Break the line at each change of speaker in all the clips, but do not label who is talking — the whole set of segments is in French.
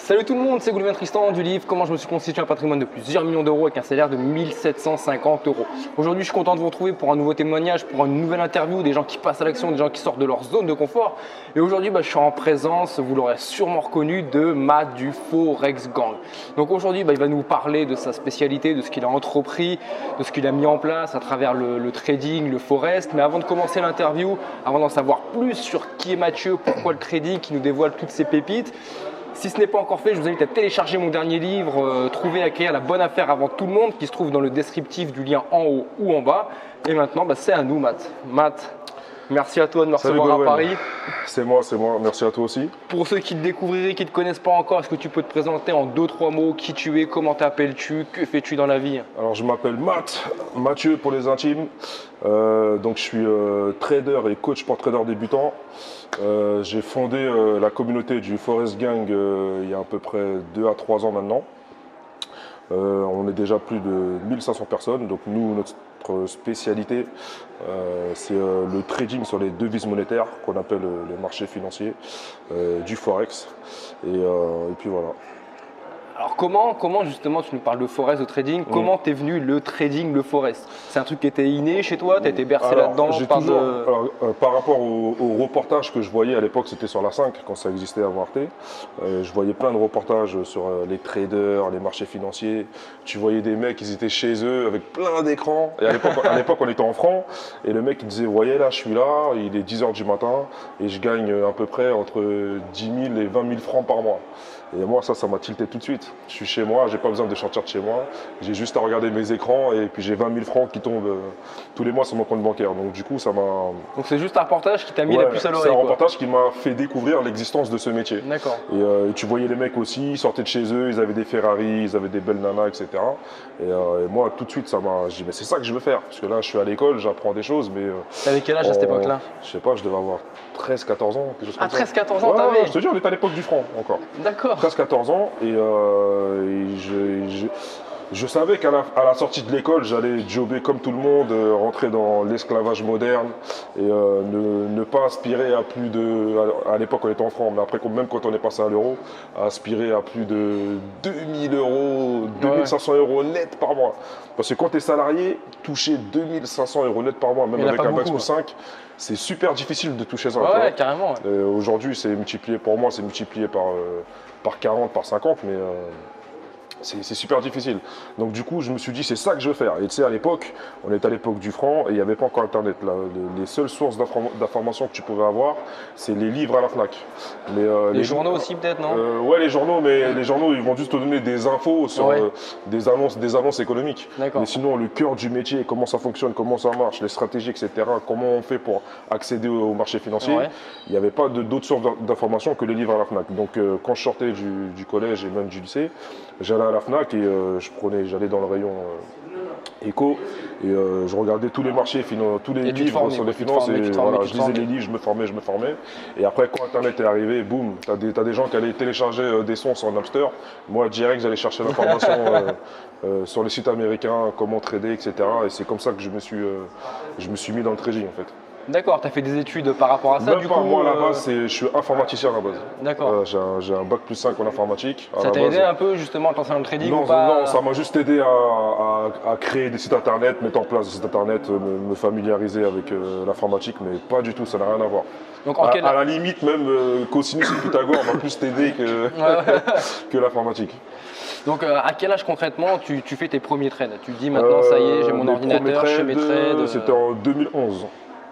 Salut tout le monde, c'est Goulven Tristan du livre Comment je me suis constitué un patrimoine de plusieurs millions d'euros avec un salaire de 1750 euros. Aujourd'hui, je suis content de vous retrouver pour un nouveau témoignage, pour une nouvelle interview, des gens qui passent à l'action, des gens qui sortent de leur zone de confort. Et aujourd'hui, je suis en présence, vous l'aurez sûrement reconnu, de Matt du Forex Gang. Donc aujourd'hui, il va nous parler de sa spécialité, de ce qu'il a entrepris, de ce qu'il a mis en place à travers le trading, le forex. Mais avant de commencer l'interview, avant d'en savoir plus sur qui est Mathieu, pourquoi le trading, qui nous dévoile toutes ses pépites, si ce n'est pas encore fait, je vous invite à télécharger mon dernier livre, Trouver et acquérir la bonne affaire avant tout le monde, qui se trouve dans le descriptif du lien en haut ou en bas. Et maintenant, c'est à nous, Matt. Matt, merci à toi de me recevoir à Paris.
C'est moi. Merci à toi aussi.
Pour ceux qui te découvriraient, qui ne te connaissent pas encore, est-ce que tu peux te présenter en 2-3 mots qui tu es, comment t'appelles-tu, que fais-tu dans la vie?
Alors, je m'appelle Mathieu pour les intimes. Donc, je suis trader et coach pour traders débutants. J'ai fondé la communauté du Forex Gang il y a à peu près 2 à 3 ans maintenant. On est déjà plus de 1500 personnes. Donc nous, notre spécialité, c'est le trading sur les devises monétaires qu'on appelle les marchés financiers du Forex. Et puis voilà.
Alors comment justement tu nous parles de forex, de trading, comment t'es venu le trading, le forex? C'est un truc qui était inné chez toi, t'as été bercé là-dedans
par rapport au reportage que je voyais à l'époque, c'était sur la 5 quand ça existait avant Arte. Je voyais plein de reportages sur les traders, les marchés financiers. Tu voyais des mecs, ils étaient chez eux avec plein d'écrans. Et à l'époque on était en francs et le mec il disait, voyez là je suis là, il est 10h du matin et je gagne à peu près entre 10 000 et 20 000 francs par mois. Et moi, ça m'a tilté tout de suite. Je suis chez moi, j'ai pas besoin de sortir de chez moi. J'ai juste à regarder mes écrans et puis j'ai 20 000 francs qui tombent tous les mois sur mon compte bancaire. Donc du coup, ça m'a...
Donc c'est juste un reportage qui t'a mis la puce à l'oreille.
C'est un reportage qui m'a fait découvrir l'existence de ce métier.
D'accord.
Et tu voyais les mecs aussi, ils sortaient de chez eux, ils avaient des Ferrari, ils avaient des belles nanas, etc. Et moi, tout de suite, ça m'a... Je dis, mais c'est ça que je veux faire. Parce que là, je suis à l'école, j'apprends des choses, mais...
T'avais quel âge à cette époque-là?
Je sais pas, je devais avoir 13-14 ans, quelque chose comme ça.
13-14 ans, t'avais?
Je te dis, on était à l'époque du franc encore.
D'accord.
13-14 ans et je savais qu'à la sortie de l'école, j'allais jobber comme tout le monde, rentrer dans l'esclavage moderne et ne pas aspirer à plus de... À l'époque, on était en francs, mais après, même quand on est passé à l'euro, aspirer à plus de 2000 euros, 2500 euros net par mois. Parce que quand tu es salarié, toucher 2500 euros net par mois, même avec un bac plus 5, c'est super difficile de toucher ça.
Ouais, carrément.
Aujourd'hui, c'est multiplié par 40, par 50, mais c'est super difficile. Donc du coup, je me suis dit, c'est ça que je veux faire. Et tu sais, à l'époque, on était à l'époque du franc et il n'y avait pas encore Internet. Les seules sources d'informations que tu pouvais avoir, c'est les livres à la FNAC. Mais,
les journaux aussi peut-être, non?
Ouais, les journaux, mais les journaux, ils vont juste te donner des infos sur des annonces économiques. Mais sinon, le cœur du métier, comment ça fonctionne, comment ça marche, les stratégies, etc., comment on fait pour accéder au marché financier, il n'y avait pas d'autres sources d'informations que les livres à la FNAC. Donc quand je sortais du collège et même du lycée, j'allais à la FNAC et j'allais dans le rayon éco et je regardais tous les marchés, tous les livres sur les finances et je lisais les livres, je me formais. Et après, quand Internet est arrivé, boum, t'as des gens qui allaient télécharger des sons sur Napster. Moi, direct, j'allais chercher l'information sur les sites américains, comment trader, etc. Et c'est comme ça que je me suis mis dans le trading en fait.
D'accord, tu as fait des études par rapport à ça du coup,
moi à la base, je suis informaticien à la base.
D'accord.
J'ai un bac plus 5 en informatique.
Ça t'a aidé un peu justement à te lancer dans le trading
non,
ou pas?
Non, ça m'a juste aidé à créer des sites internet, mettre en place des sites internet, me familiariser avec l'informatique, mais pas du tout, ça n'a rien à voir. Donc, à la limite, même cosinus et Pythagore m'a plus t'aider que l'informatique.
Donc à quel âge concrètement tu fais tes premiers trades? Tu te dis maintenant ça y est, j'ai mon ordinateur, je fais mes trades.
C'était en 2011.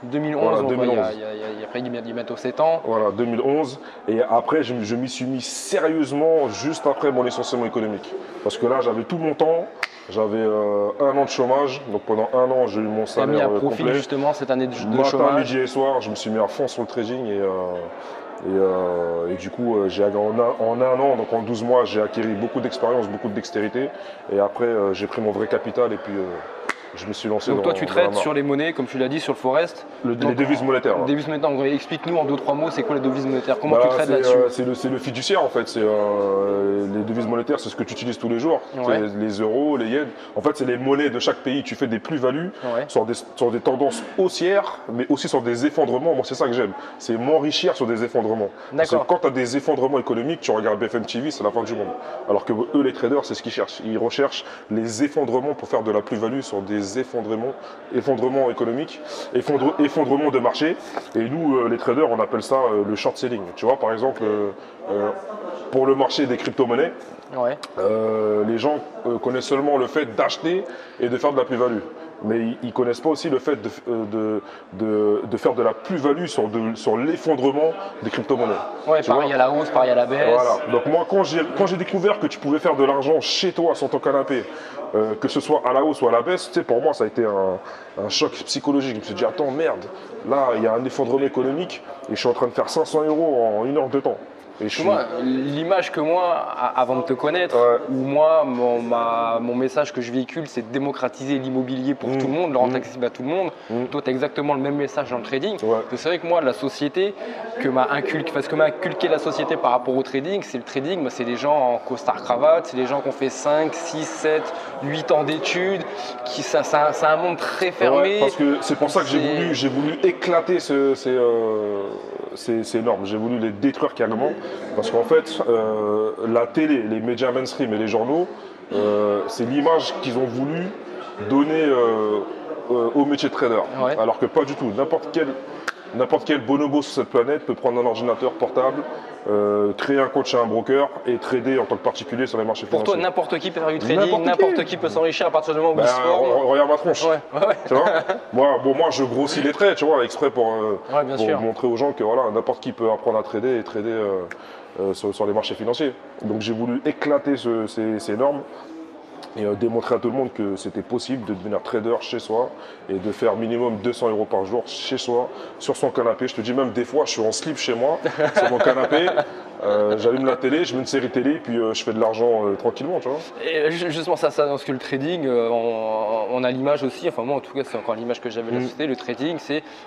2011,
voilà,
donc
2011.
Il y a près bientôt 7 ans.
Voilà, 2011. Et après, je m'y suis mis sérieusement juste après mon licenciement économique. Parce que là, j'avais tout mon temps. J'avais 1 an de chômage. Donc pendant 1 an, j'ai eu mon salaire complet.
Tu as mis à profit justement cette année de chômage.
Matin, midi et soir, je me suis mis à fond sur le trading. Et du coup, en 1 an, donc en 12 mois, j'ai acquis beaucoup d'expérience, beaucoup de dextérité. Et après, j'ai pris mon vrai capital et puis je me suis lancé
donc
dans
toi, tu
dans la
traites
marque.
sur les monnaies, comme tu l'as dit, sur le Forex.
Les devises monétaires.
Les devises monétaires, donc, explique-nous en 2-3 mots, c'est quoi les devises monétaires? Comment
Bah,
tu traites là-dessus?
c'est le fiduciaire en fait. Les devises monétaires, c'est ce que tu utilises tous les jours.
Ouais.
Les euros, les yens. En fait, c'est les monnaies de chaque pays. Tu fais des plus-values
Ouais.
sur des tendances haussières, mais aussi sur des effondrements. Moi, c'est ça que j'aime. C'est m'enrichir sur des effondrements. Parce que
D'accord.
quand tu as des effondrements économiques, tu regardes BFM TV, c'est la fin du monde. Alors que eux, les traders, c'est ce qu'ils cherchent. Ils recherchent les effondrements pour faire de la plus-value sur des effondrements économiques, effondrements de marché. Et nous, les traders, on appelle ça le short selling. Tu vois, par exemple, pour le marché des crypto-monnaies,
Ouais.
les gens connaissent seulement le fait d'acheter et de faire de la plus-value. Mais ils ne connaissent pas aussi le fait de faire de la plus-value sur l'effondrement des crypto-monnaies.
Ouais,
Tu
pareil
vois,
à la hausse, pareil à la baisse.
voilà. Donc moi, quand j'ai découvert que tu pouvais faire de l'argent chez toi, sur ton canapé, que ce soit à la hausse ou à la baisse, tu sais, pour moi, ça a été un choc psychologique. Je me suis dit, attends, merde, là, il y a un effondrement économique et je suis en train de faire 500 € en 1 heure de temps. Et
Moi, l'image que moi, avant de te connaître,
Ouais.
où moi, mon message que je véhicule, c'est de démocratiser l'immobilier pour tout le monde, le rendre accessible à tout le monde. Toi, tu as exactement le même message dans le trading.
Ouais.
C'est vrai que moi, la société ce que m'a inculqué la société par rapport au trading, c'est le trading, c'est des gens en costard-cravate, c'est des gens qui ont fait 5, 6, 7, 8 ans d'études, c'est un monde très fermé.
Ouais, parce que c'est pour ça que j'ai voulu éclater ces normes. J'ai voulu les détruire carrément. Parce qu'en fait, la télé, les médias mainstream et les journaux, c'est l'image qu'ils ont voulu donner au métier de trader.
Ouais.
Alors que pas du tout. N'importe quel bonobo sur cette planète peut prendre un ordinateur portable, créer un compte chez un broker et trader en tant que particulier sur les marchés
Pour
financiers.
toi, n'importe qui peut faire du trading, n'importe qui peut s'enrichir à partir du moment où il se forme.
Regarde ma tronche.
Ouais.
Tu vois moi, je grossis les traits, tu vois, exprès pour
bien sûr.
montrer aux gens que voilà, n'importe qui peut apprendre à trader et trader sur les marchés financiers. Donc j'ai voulu éclater ces normes et démontrer à tout le monde que c'était possible de devenir trader chez soi et de faire minimum 200 € par jour chez soi, sur son canapé. Je te dis même des fois, je suis en slip chez moi, sur mon canapé, j'allume la télé, je mets une série télé, puis je fais de l'argent tranquillement, tu vois.
Et justement, ça parce que le trading, on a l'image aussi, enfin moi en tout cas, c'est encore l'image que j'avais de la société, le trading,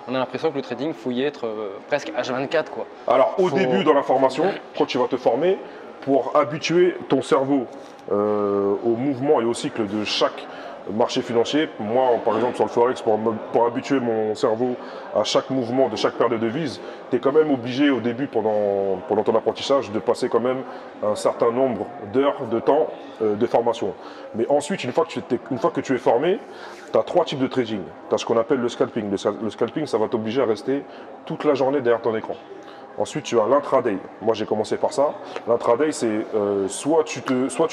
on a l'impression que le trading, il faut y être presque H24, quoi.
Alors au début dans la formation, quand tu vas te former, pour habituer ton cerveau au mouvement et au cycle de chaque marché financier, moi par exemple sur le Forex, pour habituer mon cerveau à chaque mouvement de chaque paire de devises, tu es quand même obligé au début pendant ton apprentissage de passer quand même un certain nombre d'heures de temps de formation. Mais ensuite, une fois que tu es formé, tu as 3 types de trading. Tu as ce qu'on appelle le scalping. Le scalping, ça va t'obliger à rester toute la journée derrière ton écran. Ensuite, tu as l'intraday. Moi, j'ai commencé par ça. L'intraday, c'est soit tu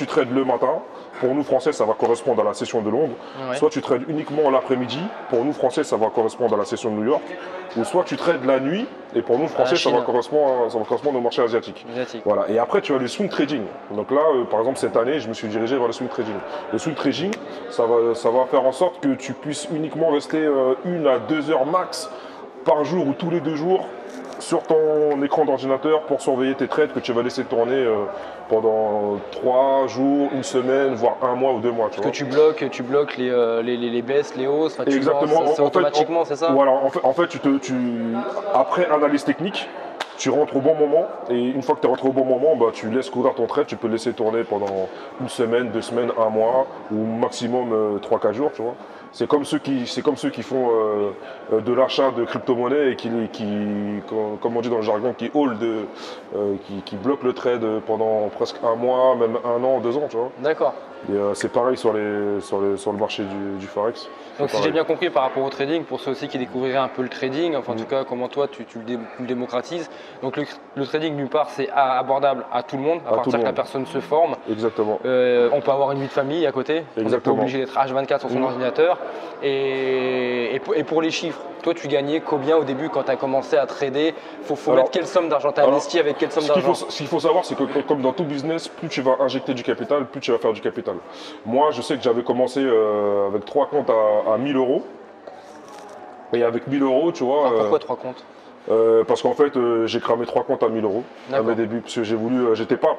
trades le matin. Pour nous, Français, ça va correspondre à la session de Londres.
Ouais.
Soit tu trades uniquement l'après-midi. Pour nous, Français, ça va correspondre à la session de New York. Ou soit tu trades la nuit. Et pour nous, Français, ça va correspondre au marché asiatique. Voilà. Et après, tu as le swing trading. Donc là, par exemple, cette année, je me suis dirigé vers le swing trading. Le swing trading, ça va faire en sorte que tu puisses uniquement rester 1 à 2 heures max par jour ou tous les 2 jours sur ton écran d'ordinateur pour surveiller tes trades que tu vas laisser tourner pendant 3 jours, 1 semaine, voire 1 mois ou 2 mois.
Que tu bloques les baisses, les hausses,
exactement.
C'est automatiquement, c'est ça?
Voilà, en fait, après analyse technique, tu rentres au bon moment et une fois que tu es rentré au bon moment, bah, tu laisses courir ton trade, tu peux laisser tourner pendant 1 semaine, 2 semaines, 1 mois ou maximum 3-4 jours, tu vois. C'est comme ceux qui font de l'achat de crypto-monnaies et qui, comme on dit dans le jargon, qui hold, qui bloquent le trade pendant presque 1 mois, même 1 an, 2 ans, tu vois.
D'accord.
Et c'est pareil sur le marché du Forex.
Donc si j'ai bien compris par rapport au trading, pour ceux aussi qui découvriraient un peu le trading, enfin en tout cas comment toi tu le démocratises, donc le trading d'une part c'est abordable à tout le monde, à partir que la personne se forme.
Exactement.
On peut avoir une vie de famille à côté,
Exactement.
On n'est pas obligé d'être H24 sur son ordinateur. Et pour les chiffres, toi tu gagnais combien au début quand tu as commencé à trader? Faut mettre quelle somme d'argent? Tu as investi avec quelle somme d'argent?
Ce qu'il faut savoir, c'est que comme dans tout business, plus tu vas injecter du capital, plus tu vas faire du capital. Moi, je sais que j'avais commencé avec 3 comptes à 1 000 €. Et avec 1 000 €, tu vois.
Pourquoi 3 comptes?
Parce qu'en fait, j'ai cramé 3 comptes à 1000 euros à mes débuts. Parce que j'ai voulu, j'étais pas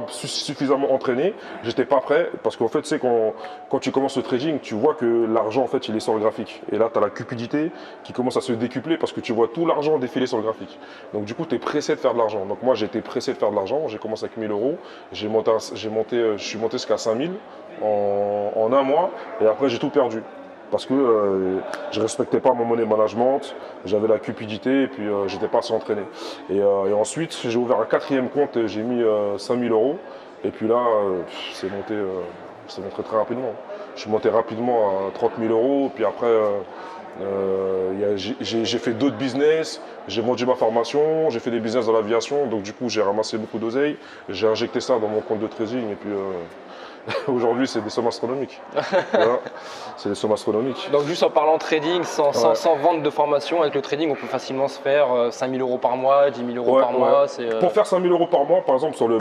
suffisamment entraîné, j'étais pas prêt. Parce qu'en fait, tu sais, quand tu commences le trading, tu vois que l'argent, en fait, il est sur le graphique. Et là, tu as la cupidité qui commence à se décupler parce que tu vois tout l'argent défiler sur le graphique. Donc, du coup, tu es pressé de faire de l'argent. Donc, moi, j'ai été pressé de faire de l'argent. J'ai commencé avec 1000 euros. Je suis monté jusqu'à 5000 en un mois. Et après, j'ai tout perdu. Parce que je ne respectais pas mon money management, j'avais la cupidité et puis je n'étais pas assez entraîné. Et ensuite, j'ai ouvert un 4e compte, j'ai mis 5000 euros. Et puis là, c'est monté très rapidement. Je suis monté rapidement à 30 000 euros. Puis après, j'ai fait d'autres business, j'ai vendu ma formation, j'ai fait des business dans l'aviation. Donc du coup, j'ai ramassé beaucoup d'oseille. J'ai injecté ça dans mon compte de trading. Et puis aujourd'hui, c'est des sommes astronomiques. Voilà. C'est des sommes astronomiques.
Donc juste en parlant trading, sans vente de formation, avec le trading, on peut facilement se faire 5 000 euros par mois, 10 000 euros par mois.
Pour faire 5 000 euros par mois, par exemple sur le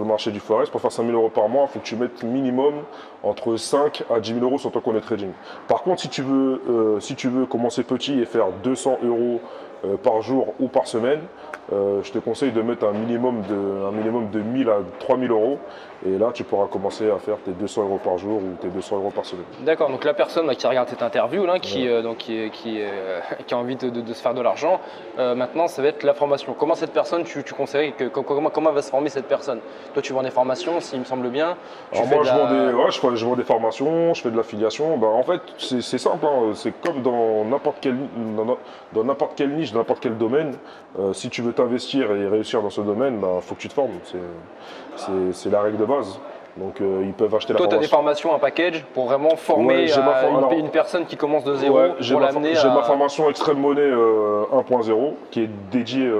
marché du Forex, pour faire 5 000 euros par mois, il faut que tu mettes minimum entre 5 à 10 000 euros sur ton compte de trading. Par contre, si tu veux commencer petit et faire 200 euros par jour ou par semaine, je te conseille de mettre un minimum de 1000 à 3000 euros. Et là, tu pourras commencer à faire tes 200 euros par jour ou tes 200 euros par semaine.
D'accord, donc la personne qui regarde cette interview, là, qui a envie de se faire de l'argent, maintenant, ça va être la formation. Comment cette personne, tu conseilles, comment va se former cette personne? Toi, tu vends des formations, s'il me semble bien.
Alors moi, je vends des formations, je fais de l'affiliation. Ben, en fait, c'est simple, hein. C'est comme dans n'importe quelle niche, dans n'importe quel domaine. Si tu veux t'investir et réussir dans ce domaine, il faut que tu te formes. C'est la règle de base. Donc ils peuvent acheter la formation.
Toi, tu as des formations, un package pour vraiment former une personne qui commence de zéro
j'ai ma formation Extreme Money 1.0 qui est dédiée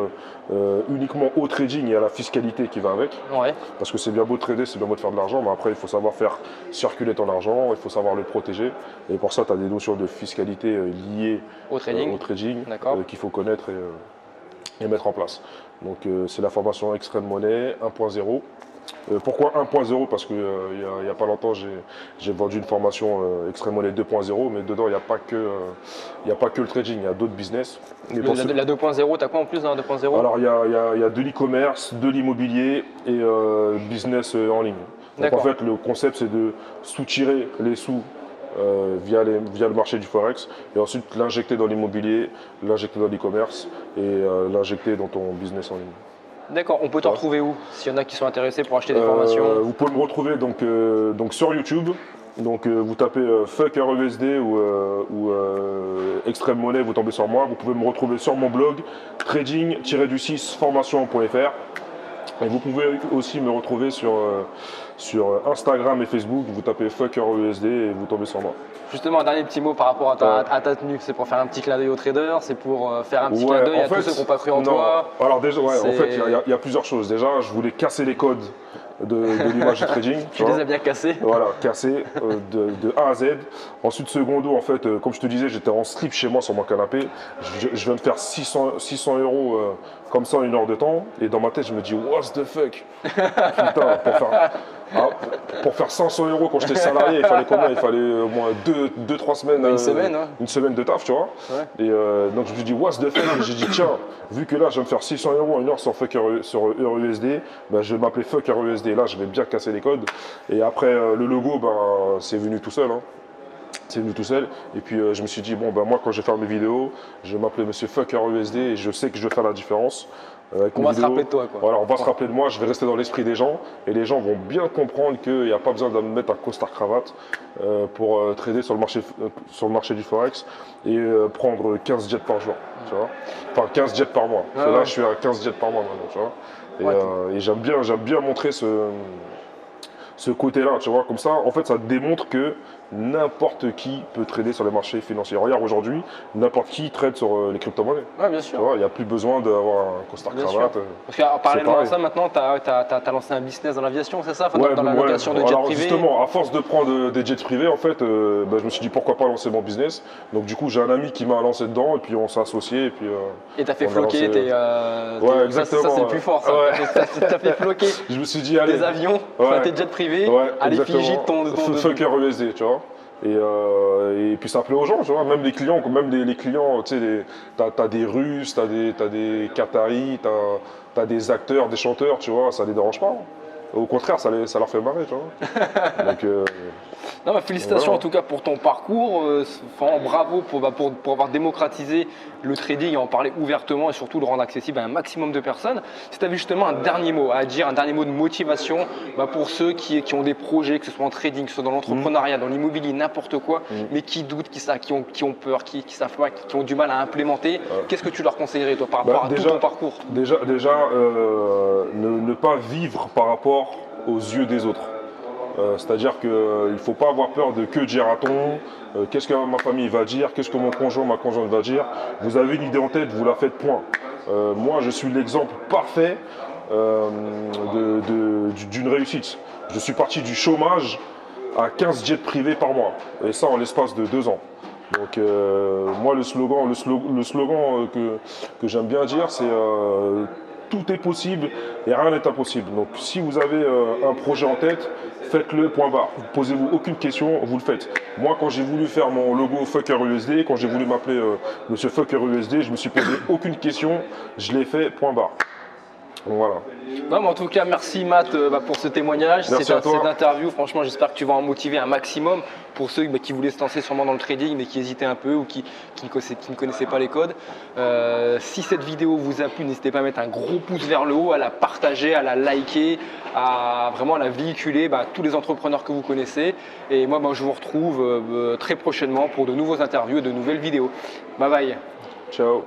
uniquement au trading et à la fiscalité qui va avec.
Ouais.
Parce que c'est bien beau de trader, c'est bien beau de faire de l'argent, mais après il faut savoir faire circuler ton argent, il faut savoir le protéger. Et pour ça, tu as des notions de fiscalité liées au trading qu'il faut connaître et mettre en place. Donc c'est la formation Extreme Money 1.0. Pourquoi 1.0? Parce qu'il n'y a pas longtemps, j'ai vendu une formation Extreme Money 2.0, mais dedans, il n'y a pas que le trading, il y a d'autres business.
La 2.0, tu as quoi en plus dans la 2.0?
Alors, il y a de l'e-commerce, de l'immobilier et business en ligne. Donc, en fait, le concept, c'est de soutirer les sous via le marché du Forex et ensuite l'injecter dans l'immobilier, l'injecter dans l'e-commerce et l'injecter dans ton business en ligne.
D'accord, on peut te retrouver où? S'il y en a qui sont intéressés pour acheter des formations.
Vous pouvez me retrouver donc sur YouTube. Donc vous tapez Fuck RUSD ou Extreme Money, vous tombez sur moi. Vous pouvez me retrouver sur mon blog trading-formation.fr. Et vous pouvez aussi me retrouver sur Instagram et Facebook. Vous tapez Fuck RUSD et vous tombez sur moi.
Justement, un dernier petit mot par rapport à ta tenue. C'est pour faire un petit clin d'œil aux traders, c'est pour faire un petit clin d'œil à tous ceux qui n'ont pas cru en toi.
Alors déjà, en fait, il y a plusieurs choses. Déjà, je voulais casser les codes de l'image du trading.
Tu les as bien cassés.
Voilà, cassés de A à Z. Ensuite, secondo, en fait, comme je te disais, j'étais en slip chez moi sur mon canapé. Je viens de faire 600 euros comme ça en 1 heure de temps. Et dans ma tête, je me dis, what the fuck? Putain, pour faire 500 euros quand j'étais salarié, il fallait combien? Il fallait au moins 2-3 semaines. Une semaine de taf, tu vois. Ouais. Et donc je me suis dit, what the fuck? Et j'ai dit, tiens, vu que là, je vais me faire 600 euros en 1 heure sur EURUSD, ben, je vais m'appeler Fuck RUSD. Là, je vais bien casser les codes. Et après, le logo, ben, c'est venu tout seul. Hein. C'est venu tout seul. Et puis je me suis dit, bon, ben, moi, quand je vais faire mes vidéos, je vais m'appeler Monsieur Fuck RUSD et je sais que je vais faire la différence.
On va se rappeler de toi, quoi.
Voilà, on va se rappeler de moi, je vais rester dans l'esprit des gens et les gens vont bien comprendre qu'il n'y a pas besoin de me mettre un costard-cravate pour trader sur le marché du Forex et prendre 15 jets par jour, tu vois. Enfin, 15 jets par mois. Parce que là, je suis à 15 jets par mois maintenant, tu vois. Et j'aime bien montrer ce côté-là, tu vois. Comme ça, en fait, ça démontre que n'importe qui peut trader sur les marchés financiers. Regarde, aujourd'hui, n'importe qui trade sur les crypto-monnaies.
Oui, bien sûr.
Il n'y a plus besoin d'avoir un costard-cravate.
Parce qu'en parallèlement à ça, maintenant, tu as lancé un business dans l'aviation, c'est ça? Dans la location de jets privés.
Justement, à force de prendre des jets privés, en fait, je me suis dit pourquoi pas lancer mon business. Donc du coup, j'ai un ami qui m'a lancé dedans et puis on s'est associés. Et
tu as fait floquer
exactement.
Ça, c'est le plus fort, ça. Tu as fait floquer
je me suis dit, allez,
des avions, tes jets privés, à l'effigie de ton...
Fuck RUSD, tu vois. Et puis ça plaît aux gens, tu vois, même les clients, tu sais, t'as des Russes, t'as des Qataris, t'as des acteurs, des chanteurs, tu vois, ça les dérange pas. Au contraire, ça leur fait marrer, tu vois. Donc,
non, félicitations voilà. En tout cas pour ton parcours. Bravo pour avoir démocratisé le trading et en parler ouvertement et surtout le rendre accessible à un maximum de personnes. Si tu avais justement un dernier mot à dire, un dernier mot de motivation pour ceux qui ont des projets, que ce soit en trading, que ce soit dans l'entrepreneuriat, dans l'immobilier, n'importe quoi, mais qui doutent, qui ont peur, qui savent pas, qui ont du mal à implémenter, qu'est-ce que tu leur conseillerais toi par rapport à tout ton parcours?
Déjà ne pas vivre par rapport aux yeux des autres. C'est-à-dire qu'il ne faut pas avoir peur de que dira-t-on, qu'est-ce que ma famille va dire, qu'est-ce que mon conjoint, ma conjointe va dire. Vous avez une idée en tête, vous la faites, point. Moi, je suis l'exemple parfait d'une réussite. Je suis parti du chômage à 15 jets privés par mois, et ça en l'espace de 2 ans. Donc moi, le slogan que j'aime bien dire, c'est tout est possible et rien n'est impossible. Donc si vous avez un projet en tête, faites-le, point barre. Posez-vous aucune question, vous le faites. Moi, quand j'ai voulu faire mon logo Fucker USD, quand j'ai voulu m'appeler Monsieur Fucker USD, je me suis posé aucune question, je l'ai fait, point barre. Donc, voilà.
Non, mais en tout cas, merci Matt pour ce témoignage, cette interview. Franchement, j'espère que tu vas en motiver un maximum pour ceux qui voulaient se lancer sûrement dans le trading mais qui hésitaient un peu ou qui ne connaissaient pas les codes. Si cette vidéo vous a plu, n'hésitez pas à mettre un gros pouce vers le haut, à la partager, à la liker, à vraiment la véhiculer à tous les entrepreneurs que vous connaissez. Et moi, je vous retrouve très prochainement pour de nouveaux interviews et de nouvelles vidéos. Bye bye.
Ciao.